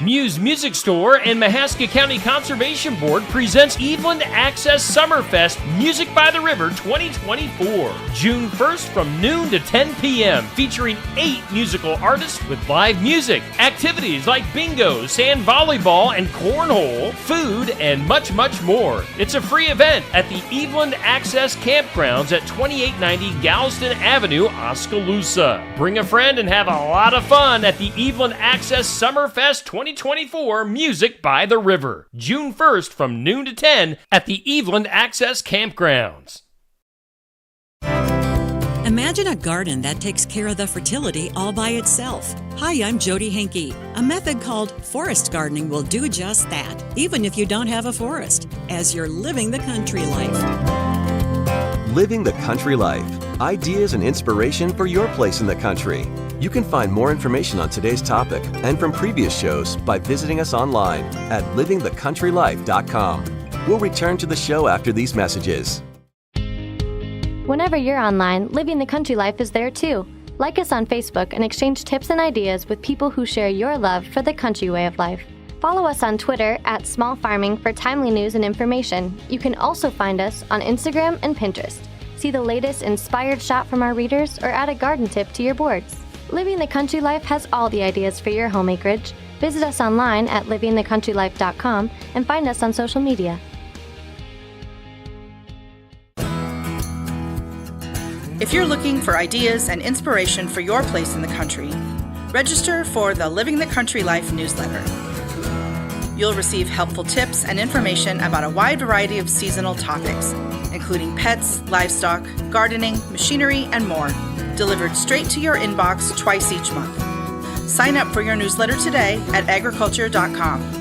Muse Music Store and Mahaska County Conservation Board presents Eveland Access Summerfest Music by the River 2024. June 1st from noon to 10 p.m. featuring 8 musical artists with live music, activities like bingo, sand volleyball, and cornhole, food, and much, much more. It's a free event at the Eveland Access Campgrounds at 2890 Galveston Avenue, Oskaloosa. Bring a friend and have a lot of fun at the Eveland Access Summerfest 2024 Music by the River, June 1st from noon to 10 at the Eveland Access Campgrounds. Imagine a garden that takes care of the fertility all by itself. Hi, I'm Jody Henke. A method called forest gardening will do just that, even if you don't have a forest, as you're living the country life. Living the Country Life. Ideas and inspiration for your place in the country. You can find more information on today's topic and from previous shows by visiting us online at livingthecountrylife.com. We'll return to the show after these messages. Whenever you're online, Living the Country Life is there too. Like us on Facebook and exchange tips and ideas with people who share your love for the country way of life. Follow us on Twitter at Small Farming for timely news and information. You can also find us on Instagram and Pinterest. See the latest inspired shot from our readers or add a garden tip to your boards. Living the Country Life has all the ideas for your home acreage. Visit us online at livingthecountrylife.com and find us on social media. If you're looking for ideas and inspiration for your place in the country, register for the Living the Country Life newsletter. You'll receive helpful tips and information about a wide variety of seasonal topics, including pets, livestock, gardening, machinery, and more, delivered straight to your inbox twice each month. Sign up for your newsletter today at agriculture.com.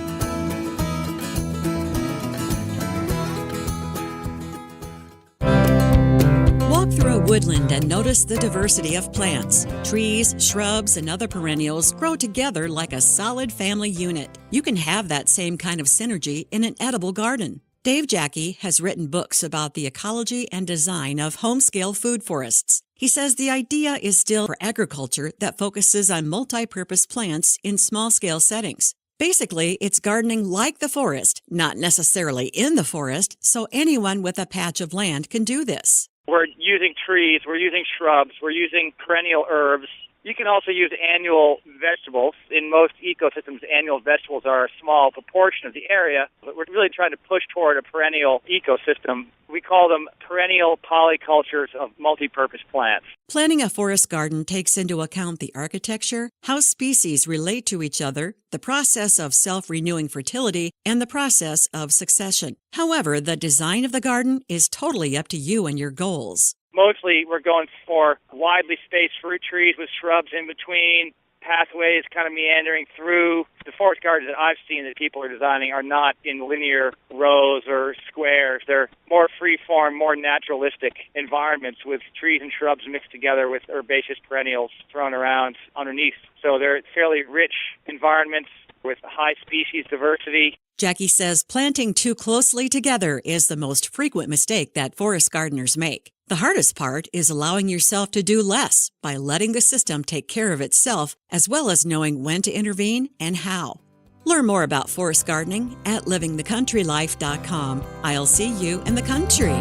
Walk through a woodland and notice the diversity of plants. Trees, shrubs, and other perennials grow together like a solid family unit. You can have that same kind of synergy in an edible garden. Dave Jacke has written books about the ecology and design of home-scale food forests. He says the idea is still for agriculture that focuses on multi-purpose plants in small-scale settings. Basically, it's gardening like the forest, not necessarily in the forest, so anyone with a patch of land can do this. We're using trees, we're using shrubs, we're using perennial herbs. You can also use annual vegetables. In most ecosystems, annual vegetables are a small proportion of the area, but we're really trying to push toward a perennial ecosystem. We call them perennial polycultures of multi-purpose plants. Planning a forest garden takes into account the architecture, how species relate to each other, the process of self-renewing fertility, and the process of succession. However, the design of the garden is totally up to you and your goals. Mostly, we're going for widely spaced fruit trees with shrubs in between, pathways kind of meandering through. The forest gardens that I've seen that people are designing are not in linear rows or squares. They're more free-form, more naturalistic environments with trees and shrubs mixed together with herbaceous perennials thrown around underneath. So they're fairly rich environments with high species diversity. Jacke says planting too closely together is the most frequent mistake that forest gardeners make. The hardest part is allowing yourself to do less by letting the system take care of itself, as well as knowing when to intervene and how. Learn more about forest gardening at livingthecountrylife.com. I'll see you in the country.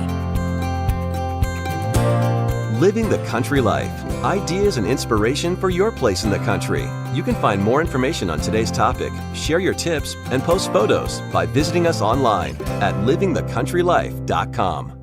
Living the Country Life. Ideas and inspiration for your place in the country. You can find more information on today's topic, share your tips, and post photos by visiting us online at livingthecountrylife.com.